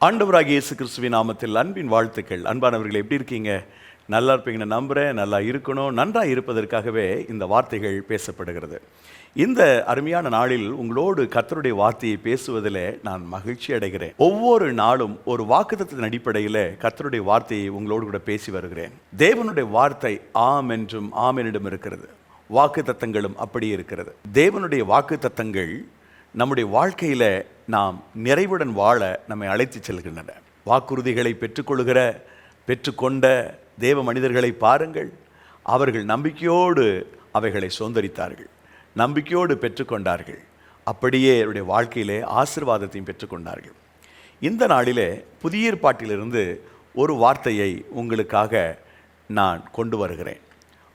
ஆண்டவராகிய இயேசு கிறிஸ்துவின் நாமத்தில் அன்பின் வாழ்த்துக்கள். அன்பானவர்கள், எப்படி இருக்கீங்க? நல்லா இருப்பீங்கன்னு நம்புகிறேன். நல்லா இருக்கணும். நன்றாக இருப்பதற்காகவே இந்த வார்த்தைகள் பேசப்படுகிறது. இந்த அருமையான நாளில் உங்களோடு கர்த்தருடைய வார்த்தையை பேசுவதில் நான் மகிழ்ச்சி அடைகிறேன். ஒவ்வொரு நாளும் ஒரு வாக்குத்தத்தத்தின் அடிப்படையில் கர்த்தருடைய வார்த்தையை உங்களோடு கூட பேசி வருகிறேன். தேவனுடைய வார்த்தை ஆம் என்றும் ஆமெனிடம் இருக்கிறது. வாக்குத்தத்தங்களும் அப்படி இருக்கிறது. தேவனுடைய வாக்குத்தத்தங்கள் நம்முடைய வாழ்க்கையில் நாம் நிறைவுடன் வாழ நம்மை அழைத்து செல்கின்றன. வாக்குறுதிகளை பெற்றுக்கொண்ட தேவ மனிதர்களை பாருங்கள். அவர்கள் நம்பிக்கையோடு அவைகளை சுதந்தரித்தார்கள், நம்பிக்கையோடு பெற்றுக்கொண்டார்கள். அப்படியே அவருடைய வாழ்க்கையிலே ஆசீர்வாதத்தையும் பெற்றுக்கொண்டார்கள். இந்த நாளிலே புதிய ஏற்பாட்டிலிருந்து ஒரு வார்த்தையை உங்களுக்காக நான் கொண்டு வருகிறேன்.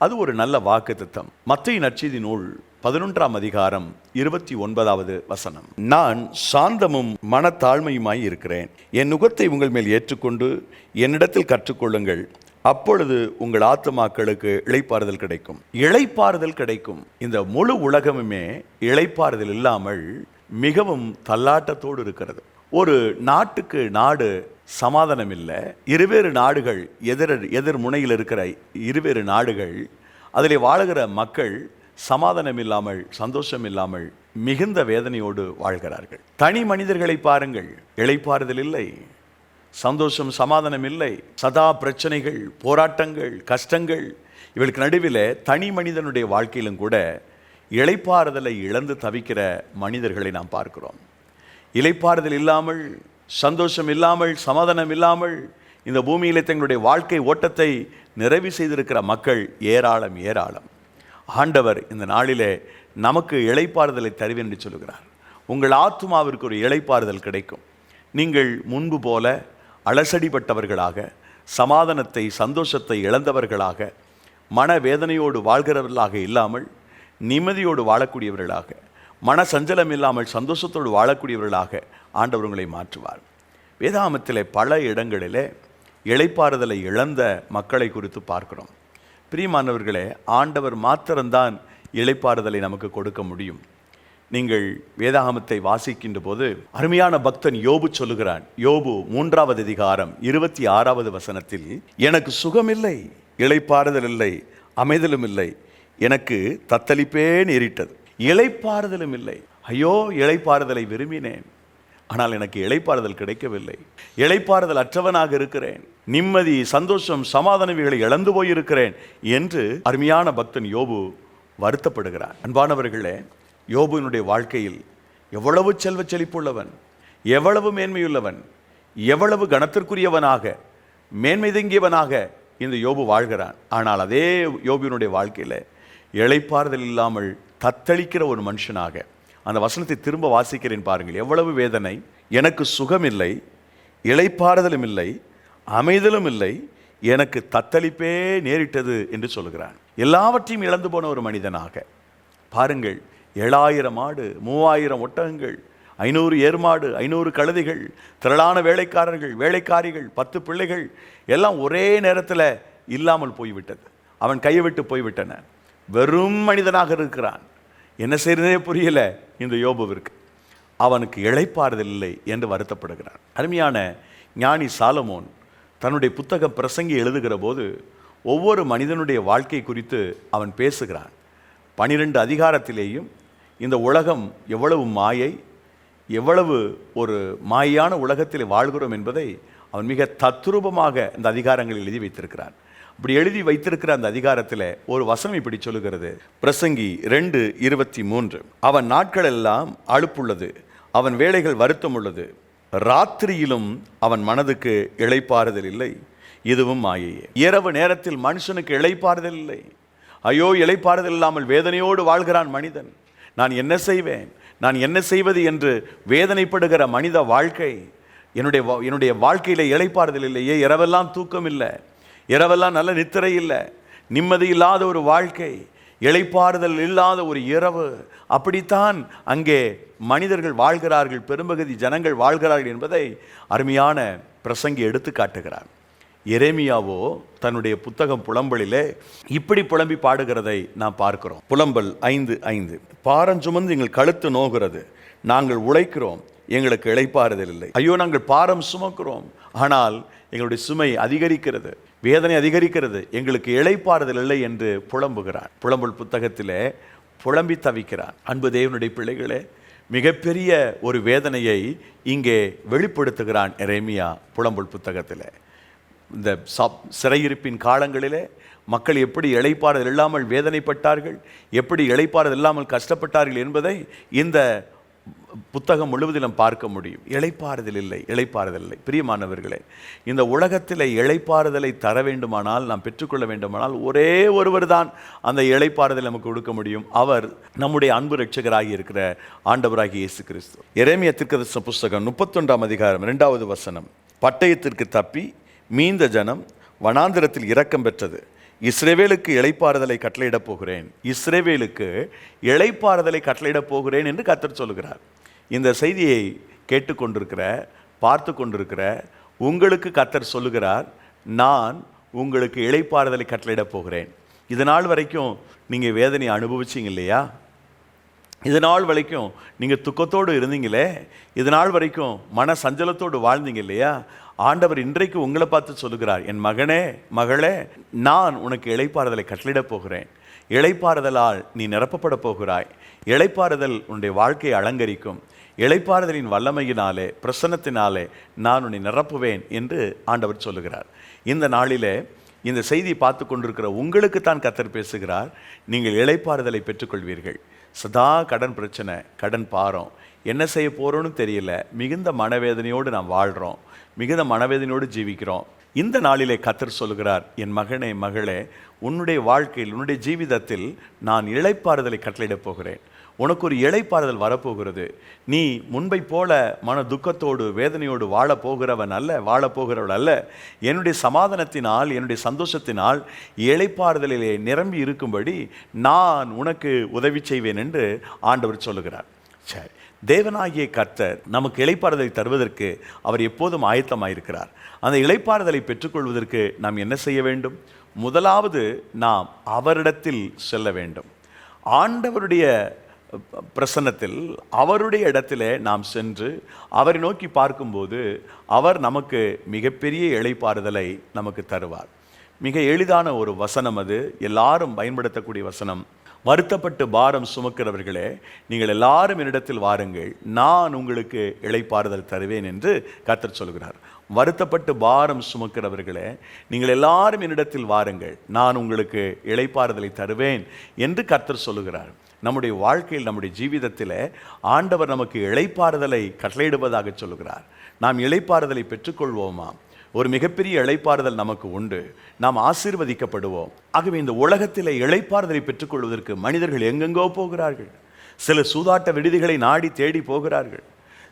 அது ஒரு நல்ல வாக்குத்தத்தம். மத்தேயு நற்செய்தி நூல் 11ஆம் அதிகாரம் 29வது வசனம். நான் சாந்தமும் மனத்தாழ்மையுமாய் இருக்கிறேன். என் நுகத்தை உங்கள் மேல் ஏற்றுக்கொண்டு என்னிடத்தில் கற்றுக்கொள்ளுங்கள். அப்பொழுது உங்கள் ஆத்துமாக்களுக்கு இளைப்பாறுதல் கிடைக்கும். இளைப்பாறுதல் கிடைக்கும். இந்த முழு உலகமுமே இளைப்பாறுதல் இல்லாமல் மிகவும் தள்ளாட்டத்தோடு இருக்கிறது. ஒரு நாட்டுக்கு நாடு சமாதானம் இல்லை. இருவேறு நாடுகள், எதிர் முனையில் இருக்கிற இருவேறு நாடுகள், அதில் வாழுகிற மக்கள் சமாதானம் இல்லாமல், சந்தோஷம் இல்லாமல் மிகுந்த வேதனையோடு வாழ்கிறார்கள். தனி மனிதர்களை பாருங்கள், இளைப்பாறுதல் இல்லை, சந்தோஷம் சமாதானம் இல்லை. சதா பிரச்சனைகள், போராட்டங்கள், கஷ்டங்கள். இவளுக்கு நடுவில் தனி மனிதனுடைய வாழ்க்கையிலும் கூட இளைப்பாறுதலை இழந்து தவிக்கிற மனிதர்களை நாம் பார்க்கிறோம். இளைப்பாறுதல் இல்லாமல், சந்தோஷம் இல்லாமல், சமாதானம் இல்லாமல் இந்த பூமியிலே தங்களுடைய வாழ்க்கை ஓட்டத்தை நிறைவு செய்திருக்கிற மக்கள் ஏராளம் ஏராளம். ஆண்டவர் இந்த நாளிலே நமக்கு இளைப்பாறுதலை தருவேன் என்று சொல்கிறார். உங்கள் ஆத்துமாவிற்கு ஒரு இளைப்பாறுதல் கிடைக்கும். நீங்கள் முன்பு போல அலசடிப்பட்டவர்களாக, சமாதானத்தை சந்தோஷத்தை இழந்தவர்களாக, மனவேதனையோடு வாழ்கிறவர்களாக இல்லாமல் நிம்மதியோடு வாழக்கூடியவர்களாக, மன சஞ்சலம் இல்லாமல் சந்தோஷத்தோடு வாழக்கூடியவர்களாக ஆண்டவர் உங்களை மாற்றுவார். வேதாகமத்திலே பல இடங்களிலே இளைப்பாறுதலை இழந்த மக்களை குறித்து பார்க்கிறோம். பிரியமானவர்களே, ஆண்டவர் மாத்திரம்தான் இளைப்பாறுதலை நமக்கு கொடுக்க முடியும். நீங்கள் வேதாகமத்தை வாசிக்கின்ற போது அருமையான பக்தன் யோபு சொல்லுகிறான். யோபு 3ஆவது அதிகாரம் 26வது வசனத்தில், எனக்கு சுகமில்லை, இளைப்பாறுதல் இல்லை, அமைதலும் இல்லை, எனக்கு தத்தளிப்பே நேரிட்டது. இளைப்பாறுதலும் இல்லை. ஐயோ, இளைப்பாறுதலை விரும்பினேன், ஆனால் எனக்கு இளைப்பாறுதல் கிடைக்கவில்லை. இளைப்பாறுதல் அற்றவனாக இருக்கிறேன். நிம்மதி, சந்தோஷம், சமாதானங்களை இழந்து போயிருக்கிறேன் என்று அருமையான பக்தன் யோபு வருத்தப்படுகிறான். அன்பானவர்களே, யோபுவினுடைய வாழ்க்கையில் எவ்வளவு செல்வ செழிப்புள்ளவன், எவ்வளவு மேன்மையுள்ளவன், எவ்வளவு கனத்திற்குரியவனாக, மேன்மை தங்கியவனாக இந்த யோபு வாழ்கிறான். ஆனால் அதே யோபுவினுடைய வாழ்க்கையில் இளைப்பாறுதல் இல்லாமல் தத்தளிக்கிற ஒரு மனுஷனாக, அந்த வசனத்தை திரும்ப வாசிக்கிறேன் பாருங்கள். எவ்வளவு வேதனை. எனக்கு சுகமில்லை, இளைப்பாறுதலும் இல்லை, அமைதலும் இல்லை, எனக்கு தத்தளிப்பே நேரிட்டது என்று சொல்கிறான். எல்லாவற்றையும் இழந்து போன ஒரு மனிதனாக பாருங்கள். 7000 ஆடு, 3000 ஒட்டகங்கள், 500 ஏர்மாடு, 500 கழுதைகள், திரளான வேலைக்காரர்கள், வேலைக்காரிகள், 10 பிள்ளைகள் எல்லாம் ஒரே நேரத்தில் இல்லாமல் போய்விட்டது. அவன் கையை விட்டு போய்விட்டன. வெறும் மனிதனாக இருக்கிறான். என்ன செய்யறதே புரியல இந்த யோபுவிற்கு. அவனுக்கு இளைப்பாறுதல் இல்லை என்று வருத்தப்படுகிறான். அருமையான ஞானி சாலமோன் தன்னுடைய புத்தகம் பிரசங்கி எழுதுகிற போது ஒவ்வொரு மனிதனுடைய வாழ்க்கை குறித்து அவன் பேசுகிறான். 12 அதிகாரத்திலேயும் இந்த உலகம் எவ்வளவு மாயை, எவ்வளவு ஒரு மாயான உலகத்தில் வாழ்கிறோம் என்பதை அவன் மிக தத்ரூபமாக இந்த அதிகாரங்களில் எழுதி வைத்திருக்கிறான். இப்படி எழுதி வைத்திருக்கிற அந்த அதிகாரத்தில் ஒரு வசனம் இப்படி சொல்லுகிறது. பிரசங்கி 2:23, அவன் நாட்கள் எல்லாம் அலுப்புள்ளது, அவன் வேலைகள் வருத்தம் உள்ளது, ராத்திரியிலும் அவன் மனதுக்கு இளைப்பாறுதல் இல்லை, இதுவும் மாயையே. இரவு நேரத்தில் மனுஷனுக்கு இளைப்பாறுதல் இல்லை. ஐயோ, இளைப்பாறுதல் இல்லாமல் வேதனையோடு வாழ்கிறான் மனிதன். நான் என்ன செய்வேன், நான் என்ன செய்வது என்று வேதனைப்படுகிற மனித வாழ்க்கை. என்னுடைய வாழ்க்கையில் இளைப்பாறுதல் இல்லையே, இரவெல்லாம் தூக்கம் இல்லை, இரவெல்லாம் நல்ல நித்திரை இல்லை, நிம்மதி இல்லாத ஒரு வாழ்க்கை, இளைப்பாறுதல் இல்லாத ஒரு இரவு. அப்படித்தான் அங்கே மனிதர்கள் வாழ்கிறார்கள், பெரும்பகுதி ஜனங்கள் வாழ்கிறார்கள் என்பதை அருமையான பிரசங்கி எடுத்து காட்டுகிறார். எரேமியாவோ தன்னுடைய புத்தகம் புலம்பலிலே இப்படி புலம்பி பாடுகிறதை நாம் பார்க்கிறோம். புலம்பல் 5:5, பாரஞ்சுமந்து எங்கள் கழுத்து நோகிறது, நாங்கள் உழைக்கிறோம், எங்களுக்கு இளைப்பாறுதல் இல்லை. ஐயோ, நாங்கள் பாரம் சுமக்கிறோம், ஆனால் எங்களுடைய சுமை அதிகரிக்கிறது, வேதனை அதிகரிக்கிறது, எங்களுக்கு இளைப்பாறுதல் இல்லை என்று புலம்புகிறான். புலம்பல் புத்தகத்திலே புலம்பி தவிக்கிறான். அன்பு தேவனுடைய பிள்ளைகளே, மிகப்பெரிய ஒரு வேதனையை இங்கே வெளிப்படுத்துகிறான் எரேமியா புலம்பல் புத்தகத்தில். இந்த சிறையிருப்பின் காலங்களிலே மக்கள் எப்படி இளைப்பாறுதல் இல்லாமல் வேதனைப்பட்டார்கள், எப்படி இளைப்பாறுதல் இல்லாமல் கஷ்டப்பட்டார்கள் என்பதை இந்த புத்தகம் முழுவதிலும் பார்க்க முடியும். இளைப்பாறுதல் இல்லை, இளைப்பாறுதல் இல்லை. பிரியமானவர்களே, இந்த உலகத்தில் இளைப்பாறுதலை தர வேண்டுமானால், நாம் பெற்றுக்கொள்ள வேண்டுமானால், ஒரே ஒருவர் தான் அந்த இளைப்பாறுதலை நமக்கு கொடுக்க முடியும். அவர் நம்முடைய அன்பு இரட்சகராகி இருக்கிற ஆண்டவராகிய இயேசு கிறிஸ்து. எரேமியா தீர்க்கதரிசன புஸ்தகம் 31ஆம் அதிகாரம் 2வது வசனம். பட்டயத்திற்கு தப்பி மீந்த ஜனம் வனாந்திரத்தில் இரக்கம் பெற்றது. இஸ்ரவேலுக்கு இளைப்பாறுதலை கட்டளையிடப் போகிறேன். இஸ்ரவேலுக்கு இளைப்பாறுதலை கட்டளையிடப் போகிறேன் என்று கர்த்தர் சொல்கிறார். இந்த செய்தியை கேட்டுக்கொண்டிருக்கிற, பார்த்து கொண்டிருக்கிற உங்களுக்கு கர்த்தர் சொல்லுகிறார், நான் உங்களுக்கு இளைப்பாறுதலை கட்டளையிடப் போகிறேன். இதனால் வரைக்கும் நீங்கள் வேதனை அனுபவிச்சிங்க இல்லையா? இதனால் வரைக்கும் நீங்கள் துக்கத்தோடு இருந்தீங்களே, இதனால் வரைக்கும் மன சஞ்சலத்தோடு வாழ்ந்தீங்க இல்லையா? ஆண்டவர் இன்றைக்கு உங்களை பார்த்து சொல்லுகிறார், என் மகனே, மகளே, நான் உனக்கு இளைப்பாறுதலை கட்டளிடப் போகிறேன். இளைப்பாறுதலால் நீ நிரப்பப்பட போகிறாய். இளைப்பாறுதல் உன்னுடைய வாழ்க்கையை அலங்கரிக்கும். இளைப்பாறுதலின் வல்லமையினாலே, பிரசன்னத்தினாலே நான் உன்னை நிரப்புவேன் என்று ஆண்டவர் சொல்லுகிறார். இந்த நாளிலே இந்த செய்தியை பார்த்து கொண்டிருக்கிற உங்களுக்கு தான் கர்த்தர் பேசுகிறார். நீங்கள் இளைப்பாறுதலை பெற்றுக்கொள்வீர்கள். சதா கடன் பிரச்சனை, கடன் பாரம், என்ன செய்ய போகிறோன்னு தெரியல, மிகுந்த மனவேதனையோடு நாம் வாழ்கிறோம், மிகுந்த மனவேதனையோடு ஜீவிக்கிறோம். இந்த நாளிலே கர்த்தர் சொல்கிறார், என் மகனே, மகளே, உன்னுடைய வாழ்க்கையில், உன்னுடைய ஜீவிதத்தில் நான் இளைப்பாறுதலை கட்டளையிடப் போகிறேன். உனக்கு ஒரு இளைப்பாறுதல் வரப்போகிறது. நீ முன்பை போல மன துக்கத்தோடு வேதனையோடு வாழப்போகிறவன் அல்ல, வாழப்போகிறவள் அல்ல. என்னுடைய சமாதானத்தினால், என்னுடைய சந்தோஷத்தினால் இளைப்பாறுதலிலே நிரம்பி இருக்கும்படி நான் உனக்கு உதவி செய்வேன் என்று ஆண்டவர் சொல்லுகிறார். சரி, தேவனாகிய கர்த்தர் நமக்கு இளைப்பாறுதலை தருவதற்கு அவர் எப்போதும் ஆயத்தமாயிருக்கிறார். அந்த இளைப்பாறுதலை பெற்றுக்கொள்வதற்கு நாம் என்ன செய்ய வேண்டும்? முதலாவது, நாம் அவரிடத்தில் செல்ல வேண்டும். ஆண்டவருடைய பிரசன்னத்தில், அவருடைய இடத்திலே நாம் சென்று அவரை நோக்கி பார்க்கும்போது அவர் நமக்கு மிகப்பெரிய இளைப்பாறுதலை நமக்கு தருவார். மிக எளிதான ஒரு வசனம் அது, எல்லாரும் பயன்படுத்தக்கூடிய வசனம். வருத்தப்பட்டு பாரம் சுமக்கிறவர்களே, நீங்கள் எல்லாரும் என்னிடத்தில் வாருங்கள், நான் உங்களுக்கு இளைப்பாறுதல் தருவேன் என்று கர்த்தர் சொல்கிறார். வருத்தப்பட்டு பாரம் சுமக்கிறவர்களே, நீங்கள் எல்லாரும் என்னிடத்தில் வாருங்கள், நான் உங்களுக்கு இளைப்பாறுதலை தருவேன் என்று கர்த்தர் சொல்லுகிறார். நம்முடைய வாழ்க்கையில், நம்முடைய ஜீவிதத்தில் ஆண்டவர் நமக்கு இளைப்பாறுதலை கட்டளையிடுவதாக சொல்லுகிறார். நாம் இளைப்பாறுதலை பெற்றுக்கொள்வோமா? ஒரு மிகப்பெரிய இளைப்பாறுதல் நமக்கு உண்டு. நாம் ஆசீர்வதிக்கப்படுவோம். ஆகவே இந்த உலகத்தில் இளைப்பாறுதலை பெற்றுக்கொள்வதற்கு மனிதர்கள் எங்கெங்கோ போகிறார்கள். சிலர் சூதாட்ட விடுதிகளை நாடி தேடி போகிறார்கள்.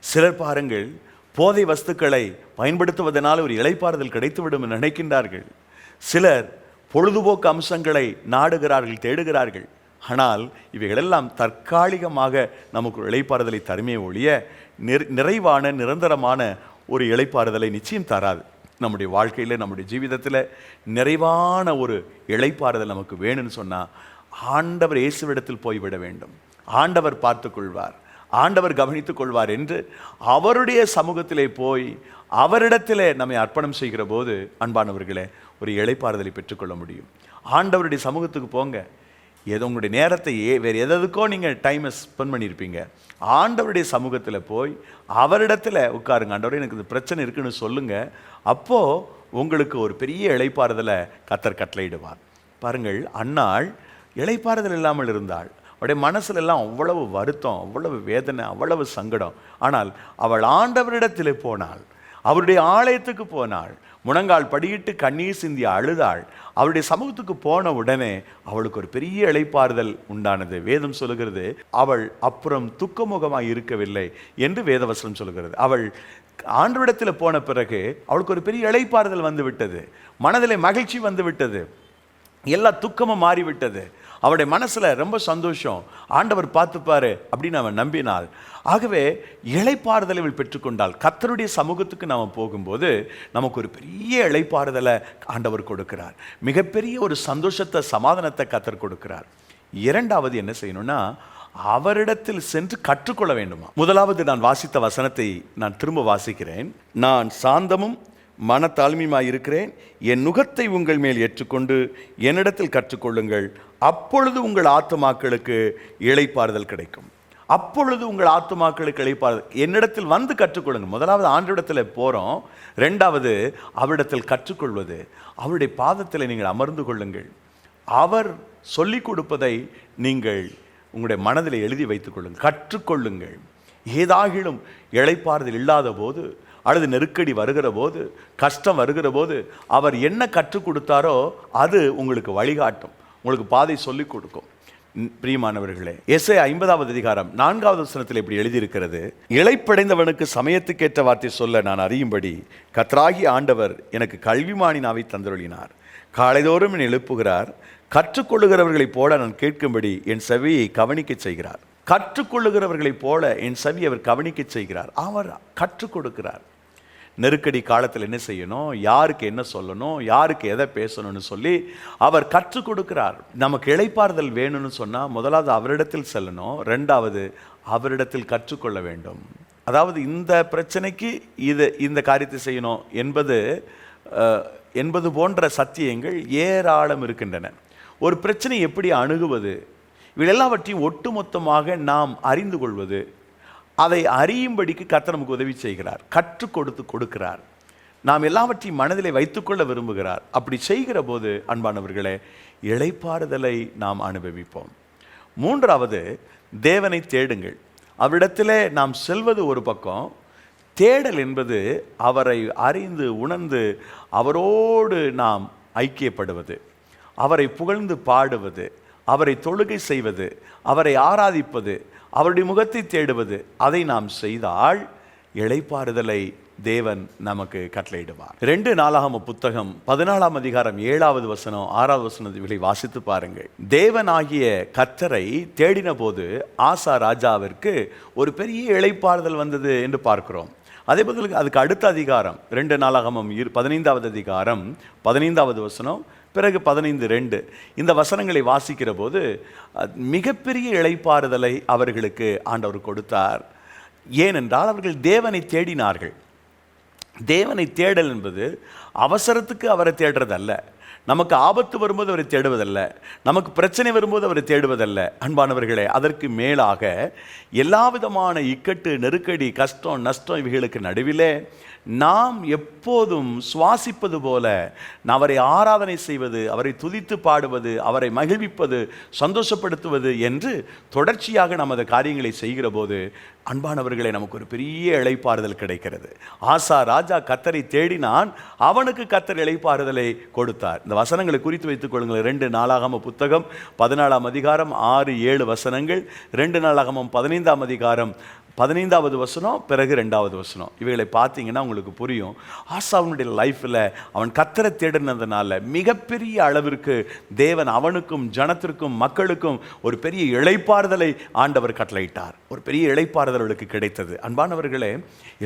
சிலர் பாருங்கள், போதை வஸ்துக்களை பயன்படுத்துவதனால் ஒரு இளைப்பாறுதல் கிடைத்துவிடும் என்று நினைக்கின்றார்கள். சிலர் பொழுதுபோக்கு அம்சங்களை நாடுகிறார்கள், தேடுகிறார்கள். ஆனால் இவைகளெல்லாம் தற்காலிகமாக நமக்கு ஒரு இளைப்பாறுதலை தருமே ஒழிய நிறைவான, நிரந்தரமான ஒரு இளைப்பாறுதலை நிச்சயம் தராது. நம்முடைய வாழ்க்கையில், நம்முடைய ஜீவிதத்தில் நிறைவான ஒரு இளைப்பாறுதல் நமக்கு வேணும்னு சொன்னால் ஆண்டவர் இயேசுவிடத்தில் போய்விட வேண்டும். ஆண்டவர் பார்த்து கொள்வார், ஆண்டவர் கவனித்துக் கொள்வார் என்று அவருடைய சமூகத்திலே போய் அவரிடத்திலே நம்மை அர்ப்பணம் செய்கிற போது, அன்பானவர்களே, ஒரு இளைப்பாறுதலை பெற்றுக்கொள்ள முடியும். ஆண்டவருடைய சமூகத்துக்கு போங்க. ஏதோ உங்களுடைய நேரத்தை வேறு எதுக்கோ நீங்கள் டைமை ஸ்பெண்ட் பண்ணியிருப்பீங்க. ஆண்டவருடைய சமூகத்தில் போய் அவரிடத்தில் உட்காருங்க. ஆண்டவரே, எனக்கு இந்த பிரச்சனை இருக்குன்னு சொல்லுங்கள். அப்போது உங்களுக்கு ஒரு பெரிய இளைப்பாறுதலை கர்த்தர் கட்டளையிடுவார். பாருங்கள், அன்னாள் இளைப்பாறுதல் இல்லாமல் இருந்தாள். அவருடைய மனசுல எல்லாம் அவ்வளவு வருத்தம், அவ்வளவு வேதனை, அவ்வளவு சங்கடம். ஆனால் அவள் ஆண்டவரிடத்தில் போனாள், அவருடைய ஆலயத்துக்கு போனாள், முழங்கால் படியிட்டு கண்ணீர் சிந்தி அழுதாள். அவருடைய சமூகத்துக்கு போன உடனே அவளுக்கு ஒரு பெரிய இளைப்பாறுதல் உண்டானது. வேதம் சொல்லுகிறது, அவள் அப்புறம் துக்கமுகமாய் இருக்கவில்லை என்று வேதவசனம் சொல்லுகிறது. அவள் ஆண்டவரிடத்தில் போன பிறகு அவளுக்கு ஒரு பெரிய இளைப்பாறுதல் வந்து விட்டது. மனதிலே மகிழ்ச்சி வந்து விட்டது. எல்லா துக்கமும் மாறிவிட்டது. அவருடைய மனசுல ரொம்ப சந்தோஷம். ஆண்டவர் பார்த்துப்பாரு அப்படின்னு அவன் நம்பினாள். ஆகவே இளைப்பாறுதலை அவள் பெற்றுக்கொண்டாள். கர்த்தருடைய சமூகத்துக்கு நாம் போகும்போது நமக்கு ஒரு பெரிய இளைப்பாறுதலை ஆண்டவர் கொடுக்கிறார். மிகப்பெரிய ஒரு சந்தோஷத்தை, சமாதானத்தை கர்த்தர் கொடுக்கிறார். இரண்டாவது என்ன செய்யணும்னா, அவரிடத்தில் சென்று கற்றுக்கொள்ள வேண்டுமா? முதலாவது நான் வாசித்த வசனத்தை நான் திரும்ப வாசிக்கிறேன். நான் சாந்தமும் மனத்தாழ்மையுமாய் இருக்கிறேன், என் நுகத்தை உங்கள் மேல் ஏற்றுக்கொண்டு என்னிடத்தில் கற்றுக்கொள்ளுங்கள், அப்பொழுது உங்கள் ஆத்துமாக்களுக்கு இளைப்பாறுதல் கிடைக்கும். அப்பொழுது உங்கள் ஆத்துமாக்களுக்கு இளைப்பாறுதல். என்னிடத்தில் வந்து கற்றுக்கொள்ளுங்க. முதலாவது ஆண்டவரிடத்தில் போகிறோம், ரெண்டாவது அவரிடத்தில் கற்றுக்கொள்வது. அவருடைய பாதத்தில் நீங்கள் அமர்ந்து கொள்ளுங்கள். அவர் சொல்லிக் கொடுப்பதை நீங்கள் உங்களுடைய மனதில் எழுதி வைத்துக் கொள்ளுங்கள், கற்றுக்கொள்ளுங்கள். ஏதாகிலும் இளைப்பாறுதல் இல்லாத போது அல்லது நெருக்கடி வருகிற போது, கஷ்டம் வருகிற போது அவர் என்ன கற்றுக் கொடுத்தாரோ அது உங்களுக்கு வழிகாட்டும், உங்களுக்கு பாதை சொல்லிக் கொடுக்கும். பிரியமானவர்களே, எஸ்ஐயா 50வது அதிகாரம் 4வது வசனத்தில் இப்படி எழுதியிருக்கிறது, இளைப்படைந்தவனுக்கு சமயத்துக்கேற்ற வார்த்தை சொல்ல நான் அறியும்படி கர்த்தராகிய ஆண்டவர் எனக்கு கல்விமானி நாவை தந்தருளினார். காலைதோறும் என்னை எழுப்புகிறார், கற்றுக்கொள்ளுகிறவர்களைப் போல நான் கேட்கும்படி என் செவியை கவனிக்க செய்கிறார். கற்றுக்கொள்ளுகிறவர்களைப் போல என் செவி அவர் கவனிக்க செய்கிறார். அவர் கற்றுக் கொடுக்கிறார். நெருக்கடி காலத்தில் என்ன செய்யணும், யாருக்கு என்ன சொல்லணும், யாருக்கு எதை பேசணும்னு சொல்லி அவர் கற்றுக் கொடுக்கிறார். நமக்கு இளைப்பாறுதல் வேணும்னு சொன்னால் முதலாவது அவரிடத்தில் செல்லணும், ரெண்டாவது அவரிடத்தில் கற்றுக்கொள்ள வேண்டும். அதாவது இந்த பிரச்சனைக்கு இந்த காரியத்தை செய்யணும் என்பது போன்ற சத்தியங்கள் ஏராளம் இருக்கின்றன. ஒரு பிரச்சனை எப்படி அணுகுவது, இவை எல்லாவற்றையும் ஒட்டுமொத்தமாக நாம் அறிந்து கொள்வது, அதை அறியும்படிக்கு கர்த்தர் நமக்கு உதவி செய்கிறார், கற்றுக் கொடுக்கிறார். நாம் எல்லாவற்றையும் மனதிலே வைத்துக்கொள்ள விரும்புகிறார். அப்படி செய்கிற போது அன்பானவர்களே, இளைப்பாறுதலை நாம் அனுபவிப்போம். மூன்றாவது, தேவனை தேடுங்கள். அவரிடத்திலே நாம் செல்வது ஒரு பக்கம், தேடல் என்பது அவரை அறிந்து உணர்ந்து அவரோடு நாம் ஐக்கியப்படுவது, அவரை புகழ்ந்து பாடுவது, அவரை தொழுகை செய்வது, அவரை ஆராதிப்பது, அவருடைய முகத்தை தேடுவது. அதை நாம் செய்தால் இளைப்பாறுதலை தேவன் நமக்கு கட்டளையிடுவார். 2 நாளாகம புத்தகம் 14ஆம் அதிகாரம் 7வது வசனம் 6வது வசனத்தை வாசித்து பாருங்கள். தேவனாகிய கர்த்தரை தேடின போது ஆசா ராஜாவிற்கு ஒரு பெரிய இளைப்பாறுதல் வந்தது என்று பார்க்கிறோம். அதே போல அதுக்கு அடுத்த அதிகாரம் 2 நாளாகமம் 15வது அதிகாரம் 15வது வசனம், பிறகு 15:2 இந்த வசனங்களை வாசிக்கிற போது மிகப்பெரிய இளைப்பாறுதலை அவர்களுக்கு ஆண்டவர் கொடுத்தார். ஏனென்றால் அவர்கள் தேவனை தேடினார்கள். தேவனை தேடல் என்பது அவசரத்துக்கு அவரை தேடுறதல்ல, நமக்கு ஆபத்து வரும்போது அவரை தேடுவதல்ல, நமக்கு பிரச்சனை வரும்போது அவரை தேடுவதல்ல. அன்பானவர்களே, அதற்கு மேலாக எல்லா விதமான இக்கட்டு, நெருக்கடி, கஷ்டம், நஷ்டம் இவைகளுக்கு நடுவிலே நாம் எப்போதும் சுவாசிப்பது போல அவரை ஆராதனை செய்வது, அவரை துதித்து பாடுவது, அவரை மகிழ்விப்பது, சந்தோஷப்படுத்துவது என்று தொடர்ச்சியாக நமது காரியங்களை செய்கிற போது அன்பானவர்களே, நமக்கு ஒரு பெரிய இளைப்பாறுதல் கிடைக்கிறது. ஆசா ராஜா கர்த்தரை தேடினான், அவனுக்கு கர்த்தர் இளைப்பாறுதலை கொடுத்தார். இந்த வசனங்களை குறித்து வைத்துக் கொள்ளுங்கள். 2 நாளாகம புத்தகம் 14ஆம் அதிகாரம் 6-7 வசனங்கள், 2 நாளாகமம் 15ஆம் அதிகாரம் 15வது வசனம், பிறகு 2வது வசனம். இவைகளை பார்த்தீங்கன்னா உங்களுக்கு புரியும். ஆசாவுடைய லைஃப்பில் அவன் கர்த்தரை தேடினதுனால மிகப்பெரிய அளவிற்கு தேவன் அவனுக்கும் ஜனத்திற்கும் மக்களுக்கும் ஒரு பெரிய இளைப்பாறுதலை ஆண்டவர் கட்டளையிட்டார். ஒரு பெரிய இளைப்பாறுதல் அவளுக்கு கிடைத்தது. அன்பானவர்களே,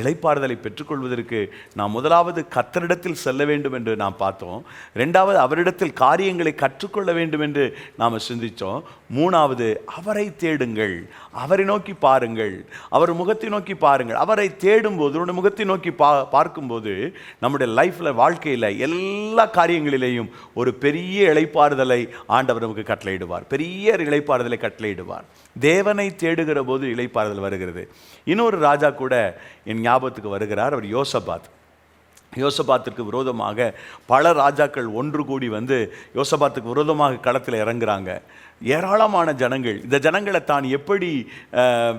இளைப்பாறுதலை பெற்றுக்கொள்வதற்கு நாம் முதலாவது கர்த்தரிடத்தில் செல்ல வேண்டும் என்று நாம் பார்த்தோம். ரெண்டாவது அவரிடத்தில் காரியங்களை கற்றுக்கொள்ள வேண்டும் என்று நாம் சிந்தித்தோம். மூணாவது அவரை தேடுங்கள், அவரை நோக்கி பாருங்கள், அவர் முகத்தை நோக்கி பாருங்கள். அவரை தேடும்போது, அவருடைய முகத்தை நோக்கி பார்க்கும்போது நம்முடைய லைஃப்பில், வாழ்க்கையில் எல்லா காரியங்களிலேயும் ஒரு பெரிய இளைப்பாறுதலை ஆண்டவர் நமக்கு கட்டளையிடுவார். பெரிய இளைப்பாறுதலை கட்டளையிடுவார். தேவனை தேடுகிற போது இளைப்பாறுதல் வருகிறது. இன்னொரு ராஜா கூட என் ஞாபகத்துக்கு வருகிறார். அவர் யோசபாத். யோசபாத்துக்கு விரோதமாக பல ராஜாக்கள் ஒன்று கூடி வந்து யோசபாத்துக்கு விரோதமாக களத்தில் இறங்குறாங்க. ஏராளமான ஜனங்கள். இந்த ஜனங்களை தான் எப்படி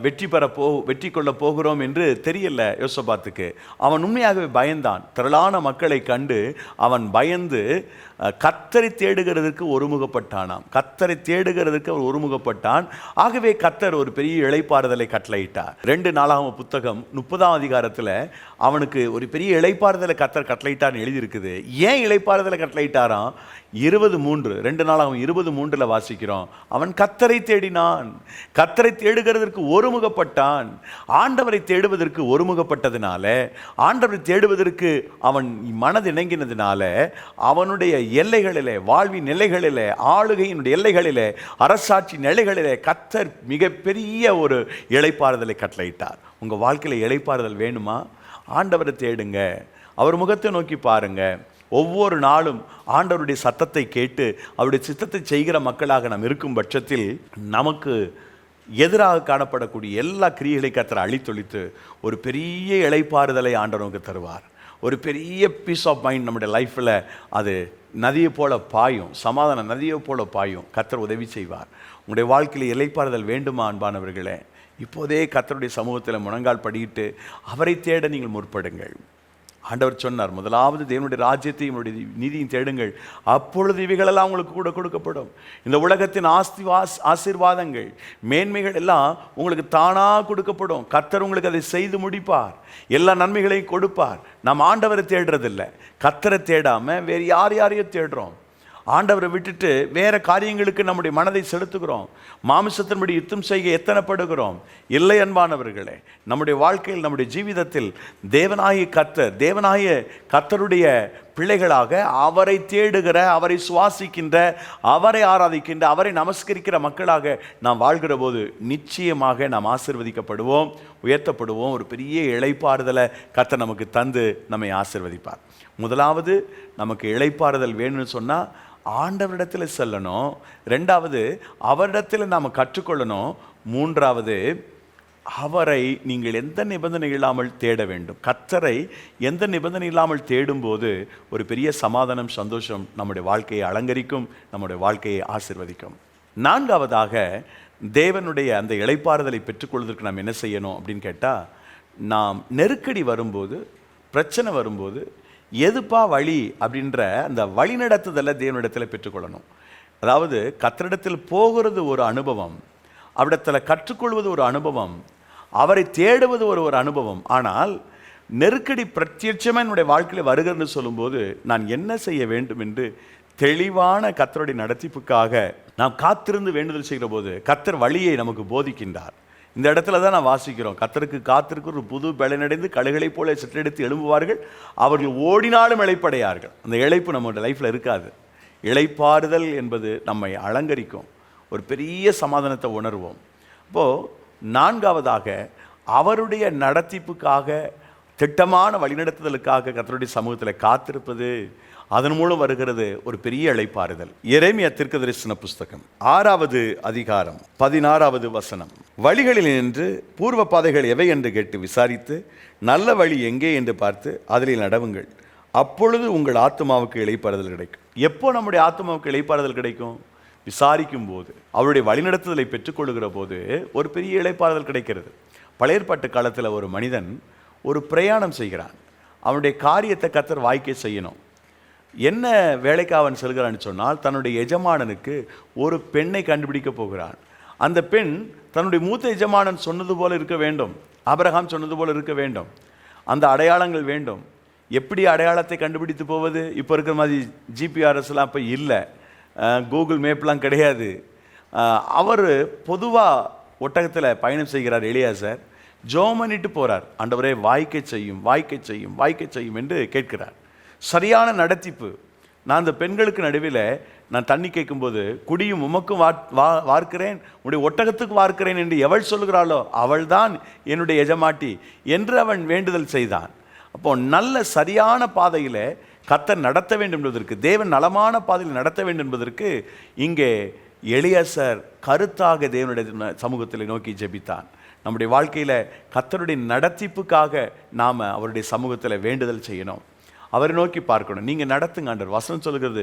வெற்றி கொள்ள போகிறோம் என்று தெரியல யோசபாத்துக்கு. அவன் உண்மையாகவே பயந்தான். திரளான மக்களை கண்டு அவன் பயந்து கர்த்தரை தேடுகிறதுக்கு ஒருமுகப்பட்டானாம். கர்த்தரை தேடுகிறதுக்கு அவர் ஒருமுகப்பட்டான். ஆகவே கர்த்தர் ஒரு பெரிய இளைப்பாறுதலை கட்டளையிட்டார். 2 நாளாகம புத்தகம் 30ஆம் அதிகாரத்தில் அவனுக்கு ஒரு பெரிய இளைப்பாறுதலை கர்த்தர் கட்டளையிட்டார்னு எழுதியிருக்குது. ஏன் இளைப்பாறுதலை கட்டளையிட்டாராம்? 23 2 நாளாகமம் 23 வாசிக்கிறோம். அவன் கர்த்தரை தேடினான், கர்த்தரை தேடுகிறதற்கு ஒருமுகப்பட்டான். ஆண்டவரை தேடுவதற்கு ஒருமுகப்பட்டதுனால, ஆண்டவரை தேடுவதற்கு அவன் மனது இணங்கினதுனால அவனுடைய எல்லைகளிலே, வாழ்வின் எல்லைகளிலே, ஆளுகையினுடைய எல்லைகளிலே, அரசாட்சி நிலைகளிலே கர்த்தர் மிகப்பெரிய ஒரு இளைப்பாறுதலை கட்டளையிட்டார். உங்கள் வாழ்க்கையில் இளைப்பாறுதல் வேணுமா? ஆண்டவரை தேடுங்க, அவர் முகத்தை நோக்கி பாருங்க. ஒவ்வொரு நாளும் ஆண்டவருடைய சத்தத்தை கேட்டு அவருடைய சித்தத்தை செய்கிற மக்களாக நாம் இருக்கும் பட்சத்தில் நமக்கு எதிராக காணப்படக்கூடிய எல்லா கிரியைகளை கர்த்தர் அழித்தொழித்து ஒரு பெரிய இளைப்பாறுதலை ஆண்டவர் நமக்கு தருவார். ஒரு பெரிய பீஸ் ஆஃப் மைண்ட் நம்முடைய லைஃப்பில் அது நதியை போல பாயும், சமாதான நதியை போல பாயும். கர்த்தர் உதவி செய்வார். உங்களுடைய வாழ்க்கையில் இளைப்பாறுதல் வேண்டுமா அன்பானவர்களே? இப்போதே கர்த்தருடைய சமூகத்தில் முழங்கால் படியிட்டு அவரை தேட நீங்கள் முற்படுங்கள். ஆண்டவர் சொன்னார், முதலாவது தேவனுடைய ராஜ்யத்தையும் அவருடைய நீதியும் தேடுங்கள், அப்பொழுது இவைகளெல்லாம் உங்களுக்கு கூட கொடுக்கப்படும். இந்த உலகத்தின் ஆசீர்வாதங்கள், மேன்மைகள் எல்லாம் உங்களுக்கு தானாக கொடுக்கப்படும். கர்த்தர் உங்களுக்கு அதை செய்து முடிப்பார், எல்லா நன்மைகளையும் கொடுப்பார். நாம் ஆண்டவரை தேடுறதில்லை, கர்த்தரை தேடாமல் வேறு யாரையோ தேடுறோம். ஆண்டவரை விட்டுட்டு வேற காரியங்களுக்கு நம்முடைய மனதை செலுத்துகிறோம். மாமிசத்தின்படி யுத்தம் செய்ய எத்தனைப்படுகிறோம். இல்லை அன்பானவர்களே, நம்முடைய வாழ்க்கையில், நம்முடைய ஜீவிதத்தில் தேவனாகிய கர்த்தருடைய பிள்ளைகளாக அவரை தேடுகிற, அவரை சுவாசிக்கின்ற, அவரை ஆராதிக்கின்ற, அவரை நமஸ்கரிக்கிற மக்களாக நாம் வாழ்கிற போது நிச்சயமாக நாம் ஆசீர்வதிக்கப்படுவோம், உயர்த்தப்படுவோம். ஒரு பெரிய இளைப்பாறுதலை கர்த்தர் நமக்கு தந்து நம்மை ஆசீர்வதிப்பார். முதலாவது நமக்கு இளைப்பாறுதல் வேணும்னு சொன்னால் ஆண்டவரிடத்தில் செல்லணும். ரெண்டாவது அவரிடத்தில் நாம் கற்றுக்கொள்ளணும். மூன்றாவது அவரை நீங்கள் எந்த நிபந்தனை இல்லாமல் தேட வேண்டும். கர்த்தரை எந்த நிபந்தனை இல்லாமல் தேடும்போது ஒரு பெரிய சமாதானம், சந்தோஷம் நம்முடைய வாழ்க்கையை அலங்கரிக்கும், நம்முடைய வாழ்க்கையை ஆசீர்வதிக்கும். நான்காவதாக தேவனுடைய அந்த இளைப்பாறுதலை பெற்றுக்கொள்வதற்கு நாம் என்ன செய்யணும் அப்படின்னு கேட்டால், நாம் நெருக்கடி வரும்போது, பிரச்சனை வரும்போது எதுப்பா வழி அப்படின்ற அந்த வழிநடத்துதலை தேவனிடத்தில் பெற்றுக்கொள்ளணும். அதாவது கர்த்தரிடத்தில் போகிறது ஒரு அனுபவம், அவரிடத்தில் கற்றுக்கொள்வது ஒரு அனுபவம், அவரை தேடுவது ஒரு அனுபவம். ஆனால் நெருக்கடி பிரத்யட்சமாக என்னுடைய வாழ்க்கையில் வருகிறன்னு சொல்லும்போது நான் என்ன செய்ய வேண்டும் என்று தெளிவான கர்த்தருடைய நடத்திப்புக்காக நாம் காத்திருந்து வேண்டுதல் செய்கிற போது கர்த்தர் வழியை நமக்கு போதிக்கின்றார். இந்த இடத்துல தான் நான் வாசிக்கிறோம், கர்த்தருக்கு காத்திருக்கிற ஒரு புது பலனடைந்து கழுகளைப் போல சிற்றெடுத்து எழும்புவார்கள், அவர்கள் ஓடினாலும் இளைப்படையார்கள். அந்த இளைப்பு நம்மளுடைய லைஃப்பில் இருக்காது. இளைப்பாறுதல் என்பது நம்மை அலங்கரிக்கும், ஒரு பெரிய சமாதானத்தை உணர்வோம். இப்போது நான்காவதாக அவருடைய நடத்திப்புக்காக, திட்டமான வழிநடத்துதலுக்காக கர்த்தருடைய சமூகத்தில் காத்திருப்பது, அதன் மூலம் வருகிறது ஒரு பெரிய இளைப்பாறுதல். எரேமியா தீர்க்கதரிசன புஸ்தகம் 6வது அதிகாரம் 16வது வசனம். வழிகளில் நின்று பூர்வ பாதைகள் எவை என்று கேட்டு விசாரித்து நல்ல வழி எங்கே என்று பார்த்து அதில் நடவுங்கள், அப்பொழுது உங்கள் ஆத்மாவுக்கு இளைப்பாறுதல் கிடைக்கும். எப்போ நம்முடைய ஆத்மாவுக்கு இளைப்பாறுதல் கிடைக்கும்? விசாரிக்கும் போது, அவருடைய வழிநடத்துதலை பெற்றுக்கொள்கிற போது ஒரு பெரிய இளைப்பாறுதல் கிடைக்கிறது. பழைய ஏற்பாட்டு காலத்தில் ஒரு மனிதன் ஒரு பிரயாணம் செய்கிறான். அவனுடைய காரியத்தை கர்த்தர் வாய்க்கை செய்யணும். என்ன வேலைக்கு அவன் செல்கிறான்னு சொன்னால், தன்னுடைய எஜமானனுக்கு ஒரு பெண்ணை கண்டுபிடிக்க போகிறான். அந்த பெண் தன்னுடைய மூத்த எஜமானன் சொன்னது போல இருக்க வேண்டும், ஆபிரகாம் சொன்னது போல இருக்க வேண்டும், அந்த அடையாளங்கள் வேண்டும். எப்படி அடையாளத்தை கண்டுபிடித்து போவது? இப்போ இருக்கிற மாதிரி ஜிபிஆர்எஸ்லாம் இப்போ இல்லை, கூகுள் மேப்லாம் கிடையாது. அவர் பொதுவாக ஒட்டகத்தில் பயணம் செய்கிறார். எலியாசர் ஜெபம் பண்ணிட்டு போகிறார், ஆண்டவரே வாய்க்கை செய்யும், வாய்க்கை செய்யும், வாய்க்கை செய்யும் என்று கேட்கிறார். சரியான நடத்திப்பு. நான் அந்த பெண்களுக்கு நடுவில் நான் தண்ணி கேட்கும்போது, குடியும் உமக்கும் வார்க்கிறேன், உன்னுடைய ஒட்டகத்துக்கு வார்க்கிறேன் என்று எவள் சொல்கிறாளோ அவள் தான் என்னுடைய எஜமாட்டி என்று அவன் வேண்டுதல் செய்தான். அப்போ நல்ல சரியான பாதையில் கர்த்தர் நடத்த வேண்டும் என்பதற்கு, தேவன் நலமான பாதையில் நடத்த வேண்டும் என்பதற்கு இங்கே எலியாசர் கருத்தாக தேவனுடைய சமூகத்தில் நோக்கி ஜெபித்தான். நம்முடைய வாழ்க்கையில் கர்த்தருடைய நடத்திப்புக்காக நாம் அவருடைய சமூகத்தில் வேண்டுதல் செய்யணும், அவரை நோக்கி பார்க்கணும். நீங்கள் நடத்துங்க ஆண்டவர். வசனம் சொல்கிறது,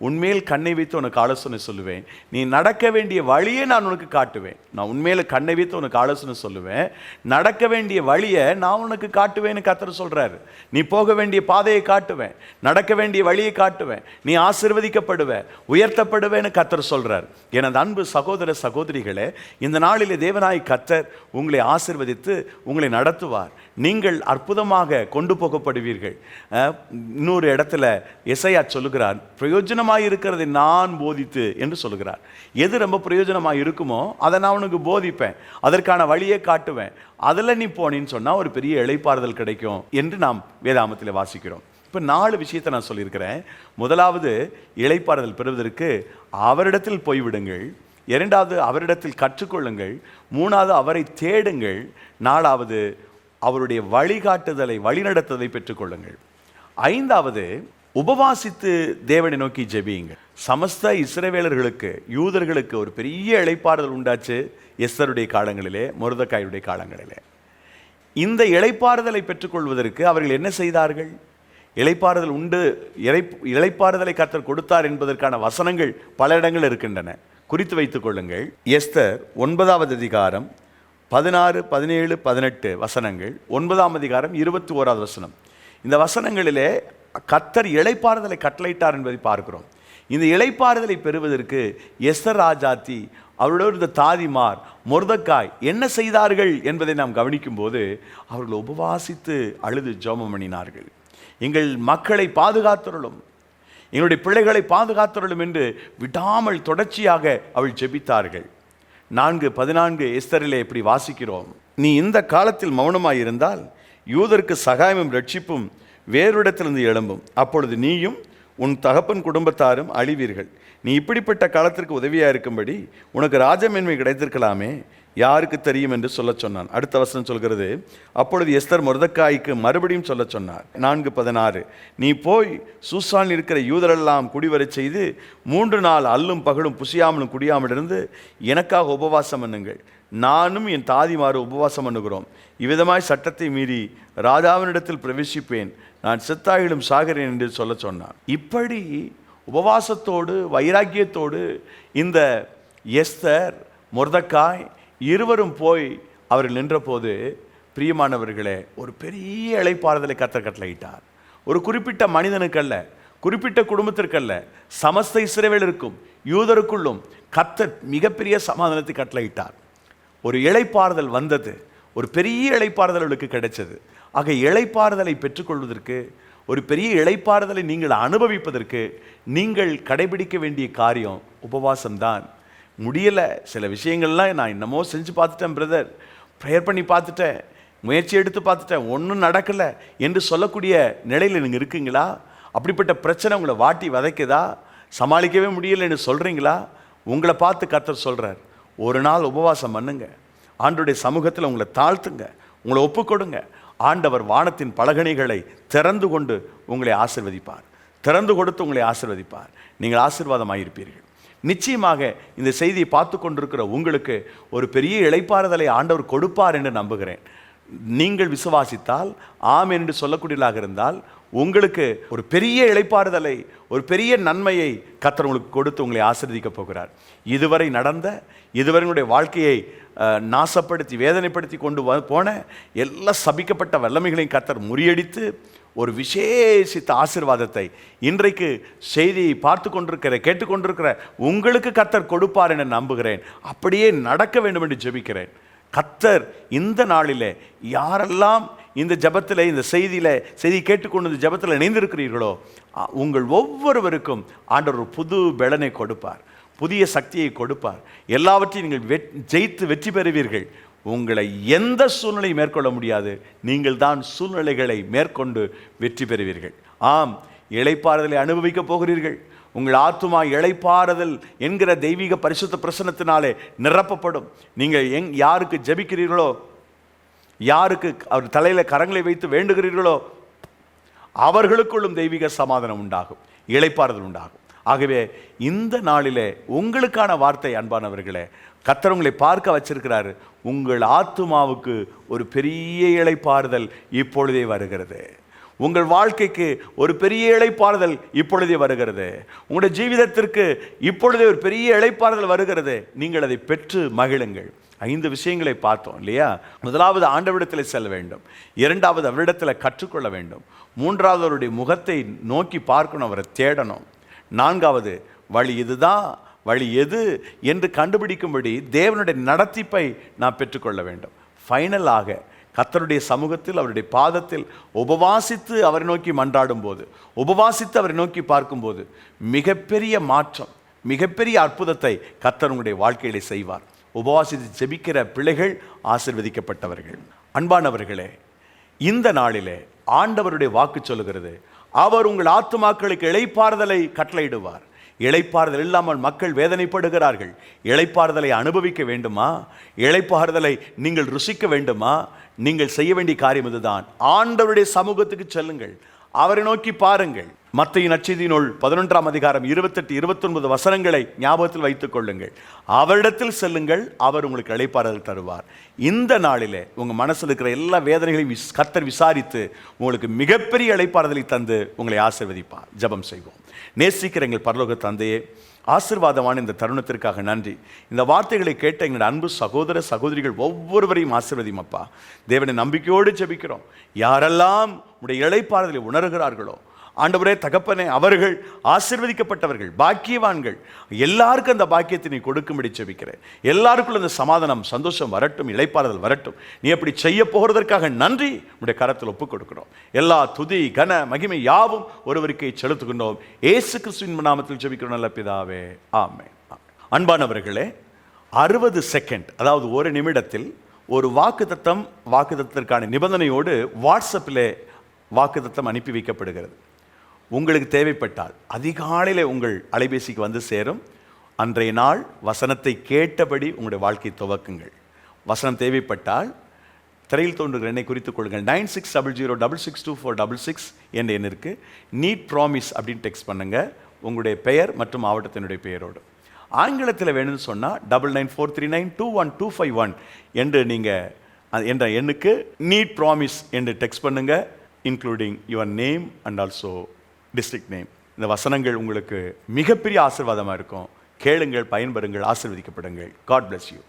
உண்மையில் கண்ணை வைத்து உனக்கு ஆலோசனை சொல்லுவேன், நீ நடக்க வேண்டிய வழியை நான் உனக்கு காட்டுவேன். நான் உண்மையில் கண்ணை வைத்து உனக்கு ஆலோசனை சொல்லுவேன், நடக்க வேண்டிய வழியை நான் உனக்கு காட்டுவேன்னு கர்த்தர் சொல்கிறாரு. நீ போக வேண்டிய பாதையை காட்டுவேன், நடக்க வேண்டிய வழியை காட்டுவேன், நீ ஆசீர்வதிக்கப்படுவ, உயர்த்தப்படுவேன்னு கர்த்தர் சொல்கிறார். எனது அன்பு சகோதர சகோதரிகளே, இந்த நாளிலே தேவனாய் கர்த்தர் உங்களை ஆசீர்வதித்து உங்களை நடத்துவார். நீங்கள் அற்புதமாக கொண்டு போகப்படுவீர்கள். இன்னொரு இடத்துல எசையா சொல்லுகிறார், பிரயோஜனமாக இருக்கிறதை நான் போதித்து என்று சொல்லுகிறார். எது ரொம்ப பிரயோஜனமாக இருக்குமோ அதை நான் உனக்கு போதிப்பேன், அதற்கான வழியை காட்டுவேன், அதில் நீ போனின்னு சொன்னால் ஒரு பெரிய இளைப்பாறுதல் கிடைக்கும் என்று நாம் வேதாமத்தில் வாசிக்கிறோம். இப்போ 4 விஷயத்தை நான் சொல்லியிருக்கிறேன். முதலாவது, இளைப்பாறுதல் பெறுவதற்கு அவரிடத்தில் போய்விடுங்கள். 2வது, அவரிடத்தில் கற்றுக்கொள்ளுங்கள். 3வது, அவரை தேடுங்கள். 4வது, அவருடைய வழிகாட்டுதலை வழிநடத்துதலை பெற்றுக்கொள்ளுங்கள். 5வது, உபவாசித்து தேவனை நோக்கி ஜெபியுங்கள். சமஸ்த இஸ்ரவேலர்களுக்கு, யூதர்களுக்கு ஒரு பெரிய இளைப்பாறுதல் உண்டாச்சு எஸ்தருடைய காலங்களிலே, மொர்தெகாயுடைய காலங்களிலே. இந்த இளைப்பாறுதலை பெற்றுக்கொள்வதற்கு அவர்கள் என்ன செய்தார்கள்? இளைப்பாறுதல் உண்டு, இளைப்பாறுதலை கர்த்தர் கொடுத்தார் என்பதற்கான வசனங்கள் பல இடங்கள் இருக்கின்றன. குறித்து வைத்துக் கொள்ளுங்கள். எஸ்தர் 9வது அதிகாரம் 16, 17, 18 வசனங்கள், 9ஆம் அதிகாரம் 21வது வசனம். இந்த வசனங்களிலே கர்த்தர் இளைப்பாறுதலை கட்டளையிட்டார் என்பதை பார்க்கிறோம். இந்த இளைப்பாறுதலை பெறுவதற்கு எஸ்தர் ராஜாத்தி, அவர்களோடு இருந்த தாதிமார், மொர்தெகாய் என்ன செய்தார்கள் என்பதை நாம் கவனிக்கும் போது, அவர்கள் உபவாசித்து அழுது ஜெபம் பண்ணினார்கள். எங்கள் மக்களை பாதுகாத்தருளும், எங்களுடைய பிள்ளைகளை பாதுகாத்தருளும் என்று விடாமல் தொடர்ச்சியாக அவள் ஜெபித்தார்கள். 4:14 எஸ்தரிலே இப்படி வாசிக்கிறோம்: நீ இந்த காலத்தில் மௌனமாயிருந்தால் யூதருக்கு சகாயமும் ரட்சிப்பும் வேறிடத்திலிருந்து எழும்பும். அப்பொழுது நீயும் உன் தகப்பன் குடும்பத்தாரும் அழிவீர்கள். நீ இப்படிப்பட்ட காலத்திற்கு உதவியாக இருக்கும்படி உனக்கு ராஜமேன்மை கிடைத்திருக்கலாமே, யாருக்கு தெரியும் என்று சொல்ல சொன்னான். அடுத்த வசனம் சொல்கிறது: அப்பொழுது எஸ்தர் மொர்தெகாய்க்கு மறுபடியும் சொல்ல சொன்னார். 4:16 நீ போய் சூசானில் இருக்கிற யூதரெல்லாம் குடிவரச் செய்து 3 நாள் அல்லும் பகலும் புசியாமலும் குடியாமல் இருந்து எனக்காக உபவாசம் பண்ணுங்கள். நானும் என் தாதிமாறு உபவாசம் பண்ணுகிறோம். இவ்விதமாய் சட்டத்தை மீறி ராஜாவினிடத்தில் பிரவேசிப்பேன். நான் செத்தாயிலும் சாகிறேன் என்று சொல்ல சொன்னான். இப்படி உபவாசத்தோடு வைராக்கியத்தோடு இந்த எஸ்தர், மொர்தெகாய் இருவரும் போய் அவர்கள் நின்றபோது, பிரியமானவர்களே, ஒரு பெரிய இளைப்பாறுதலை கர்த்தர் கட்டளையிட்டார். ஒரு குறிப்பிட்ட மனிதனுக்கல்ல, குறிப்பிட்ட குடும்பத்திற்கல்ல, சமஸ்த இஸ்ரவேலருக்கும் யூதருக்குள்ளும் கர்த்தர் மிகப்பெரிய சமாதானத்தை கட்டளையிட்டார். ஒரு இளைப்பாறுதல் வந்தது, ஒரு பெரிய இளைப்பாறுதல் அவளுக்கு கிடைச்சது. ஆக இளைப்பாறுதலை பெற்றுக்கொள்வதற்கு, ஒரு பெரிய இளைப்பாறுதலை நீங்கள் அனுபவிப்பதற்கு நீங்கள் கடைபிடிக்க வேண்டிய காரியம் உபவாசம்தான். முடியலை, சில விஷயங்கள்லாம் நான் என்னமோ செஞ்சு பார்த்துட்டேன் பிரதர், ப்ரேயர் பண்ணி பார்த்துட்டேன், முயற்சி எடுத்து பார்த்துட்டேன், ஒன்றும் நடக்கலை என்று சொல்லக்கூடிய நிலையில் நீங்கள் இருக்குங்களா? அப்படிப்பட்ட பிரச்சனை உங்களை வாட்டி வதைக்குதா? சமாளிக்கவே முடியலைன்னு சொல்கிறீங்களா? உங்களை பார்த்து கர்த்தர் சொல்கிறார், ஒரு நாள் உபவாசம் பண்ணுங்க, ஆண்டவருடைய சமூகத்தில் உங்களை தாழ்த்துங்க, உங்களை ஒப்புக்கொடுங்க. ஆண்டவர் வானத்தின் பலகணிகளை திறந்து கொண்டு உங்களை ஆசீர்வதிப்பார், திறந்து கொடுத்து உங்களை ஆசீர்வதிப்பார். நீங்கள் ஆசீர்வாதமாயிருப்பீர்கள். நிச்சயமாக இந்த செய்தியை பார்த்து கொண்டிருக்கிற உங்களுக்கு ஒரு பெரிய இளைப்பாறுதலை ஆண்டவர் கொடுப்பார் என்று நம்புகிறேன். நீங்கள் விசுவாசித்தால், ஆம் என்று சொல்லக்கூடியதாக இருந்தால், உங்களுக்கு ஒரு பெரிய இளைப்பாறுதலை, ஒரு பெரிய நன்மையை கர்த்தர் உங்களுக்கு கொடுத்து உங்களை ஆசீர்வதிக்கப் போகிறார். இதுவரை நடந்த, இதுவரையுடைய வாழ்க்கையை நாசப்படுத்தி வேதனைப்படுத்தி கொண்டு போன எல்லா சபிக்கப்பட்ட வல்லமைகளையும் கர்த்தர் முறியடித்து ஒரு விசேஷித்த ஆசீர்வாதத்தை இன்றைக்கு செய்தியை பார்த்து கொண்டிருக்கிற, கேட்டுக்கொண்டிருக்கிற உங்களுக்கு கர்த்தர் கொடுப்பார் என நம்புகிறேன். அப்படியே நடக்க வேண்டும் என்று ஜெபிக்கிறேன். கர்த்தர் இந்த நாளிலே யாரெல்லாம் இந்த ஜபத்தில், இந்த செய்தி கேட்டுக்கொண்டு இந்த ஜபத்தில் இணைந்திருக்கிறீர்களோ, உங்கள் ஒவ்வொருவருக்கும் ஆண்டவர் ஒரு புது பலனை கொடுப்பார், புதிய சக்தியை கொடுப்பார். எல்லாவற்றையும் நீங்கள் ஜெயித்து வெற்றி பெறுவீர்கள். உங்களை எந்த சூழ்நிலை மேற்கொள்ள முடியாது, நீங்கள் தான் சூழ்நிலைகளை மேற்கொண்டு வெற்றி பெறுவீர்கள். ஆம், இளைப்பாறுதலை அனுபவிக்க போகிறீர்கள். உங்கள் ஆத்துமா இளைப்பாறுதல் என்கிற தெய்வீக பரிசுத்த பிரசன்னத்தினாலே நிரப்பப்படும். நீங்கள் யாருக்கு ஜெபிக்கிறீர்களோ, யாருக்கு அவர் தலையில் கரங்களை வைத்து வேண்டுகிறீர்களோ, அவர்களுக்குள்ளும் தெய்வீக சமாதானம் உண்டாகும், இளைப்பாறுதல் உண்டாகும். ஆகவே இந்த நாளிலே உங்களுக்கான வார்த்தை, அன்பானவர்களே, கர்த்தர் உங்களை பார்க்க வச்சிருக்கிறாரு. உங்கள் ஆத்துமாவுக்கு ஒரு பெரிய இளைப்பாறுதல் இப்பொழுதே வருகிறது. உங்கள் வாழ்க்கைக்கு ஒரு பெரிய இளைப்பாறுதல் இப்பொழுதே வருகிறது. உங்களுடைய ஜீவிதத்திற்கு இப்பொழுதே ஒரு பெரிய இளைப்பாறுதல் வருகிறது. நீங்கள் அதை பெற்று மகிழுங்கள். 5 விஷயங்களை பார்த்தோம் இல்லையா? முதலாவது, ஆண்டவரிடத்தில் செல்ல வேண்டும். 2வது, அவரிடத்தில் கற்றுக்கொள்ள வேண்டும். 3வது, அவருடைய முகத்தை நோக்கி பார்க்கணும், அவரை தேடணும். 4வது, வழி இதுதான், வழி எது என்று கண்டுபிடிக்கும்படி தேவனுடைய நடத்திப்பை நாம் பெற்றுக்கொள்ள வேண்டும். ஃபைனலாக கர்த்தருடைய சமூகத்தில், அவருடைய பாதத்தில் உபவாசித்து அவரை நோக்கி மன்றாடும் போது, உபவாசித்து அவரை நோக்கி பார்க்கும்போது மிகப்பெரிய மாற்றம், மிகப்பெரிய அற்புதத்தை கர்த்தர் உங்களுடைய வாழ்க்கையிலே செய்வார். உபவாசித்து ஜெபிக்கிற பிள்ளைகள் ஆசீர்வதிக்கப்பட்டவர்கள். அன்பானவர்களே, இந்த நாளிலே ஆண்டவருடைய வாக்கு சொல்லுகிறது, அவர் உங்கள் ஆத்துமாக்களுக்கு இளைப்பாறுதலை கட்டளையிடுவார். இளைப்பாறுதல் இல்லாமல் மக்கள் வேதனைப்படுகிறார்கள். இளைப்பாறுதலை அனுபவிக்க வேண்டுமா? இளைப்பாறுதலை நீங்கள் ருசிக்க வேண்டுமா? நீங்கள் செய்ய வேண்டிய காரியம் இதுதான். ஆண்டவருடைய சமூகத்துக்கு செல்லுங்கள், அவரை நோக்கி பாருங்கள். மத்தேயு நற்செய்தி நூல் 11ஆம் அதிகாரம் 28, 29 வசனங்களை ஞாபகத்தில் வைத்துக் கொள்ளுங்கள். அவரிடத்தில் செல்லுங்கள், அவர் உங்களுக்கு இளைப்பாறுதல் தருவார். இந்த நாளிலே உங்க மனசில் இருக்கிற எல்லா வேதனைகளையும் கர்த்தர் விசாரித்து உங்களுக்கு மிகப்பெரிய இளைப்பாறுதலை தந்து உங்களை ஆசீர்வதிப்பார். ஜெபம் செய்வோம். நேசிக்கிற எங்கள் பரலோக தந்தையே, ஆசீர்வாதமான இந்த தருணத்திற்காக நன்றி. இந்த வார்த்தைகளை கேட்ட எங்களுடைய அன்பு சகோதர சகோதரிகள் ஒவ்வொருவரையும் ஆசீர்வதியும் அப்பா. தேவனை நம்பிக்கையோடு ஜெபிக்கிறோம். யாரெல்லாம் உடைய இளைப்பாறுதலை உணர்கிறார்களோ ஆண்டவரே தகப்பனே, அவர்கள் ஆசீர்வதிக்கப்பட்டவர்கள், பாக்கியவான்கள். எல்லாருக்கும் அந்த பாக்கியத்தை நீ கொடுக்கும்படி ஜெபிக்கிறேன். எல்லாருக்குள்ள அந்த சமாதானம், சந்தோஷம் வரட்டும், இளைப்பாறுதல் வரட்டும். நீ அப்படி செய்ய போகிறதற்காக நன்றி. உடைய கரத்தில் ஒப்புக் கொடுக்கிறோம். எல்லா துதி கன மகிமை யாவும் ஒருவருக்கே செலுத்துகின்றோம். இயேசு கிறிஸ்துவின் நாமத்தில் ஜெபிக்கிறோம் நல்ல பிதாவே, ஆமென். அன்பானவர்களே, 60 செகண்ட், அதாவது ஒரு நிமிடத்தில் ஒரு வாக்குத்தத்தத்திற்கான நிபந்தனையோடு வாட்ஸ்அப்பில் வாக்குத்தத்தம் அனுப்பி வைக்கப்படுகிறது. உங்களுக்கு தேவைப்பட்டால் அதிகாலையில் உங்கள் அலைபேசிக்கு வந்து சேரும். அன்றைய நாள் வசனத்தை கேட்டபடி உங்களுடைய வாழ்க்கை துவக்குங்கள். வசனம் தேவைப்பட்டால் திரையில் தோன்றுகிற எண்ணை குறித்துக் கொள்ளுங்கள். 9600662466 என்ற எண்ணிற்கு நீட் ப்ராமிஸ் அப்படின்னு டெக்ஸ்ட் பண்ணுங்க, உங்களுடைய பெயர் மற்றும் மாவட்டத்தினுடைய பெயரோடு. ஆங்கிலத்தில் வேணும்னு சொன்னால் 9943921251 என்று நீங்கள் என்ற எண்ணுக்கு நீட் ப்ராமிஸ் என்று டெக்ஸ்ட் பண்ணுங்க, including your name and also district name. இந்த வசனங்கள் உங்களுக்கு மிகப்பெரிய ஆசீர்வாதமாக இருக்கும். கேளுங்கள், பயன்பெறுங்கள், ஆசீர்வதிக்கப்படுங்கள். God bless you.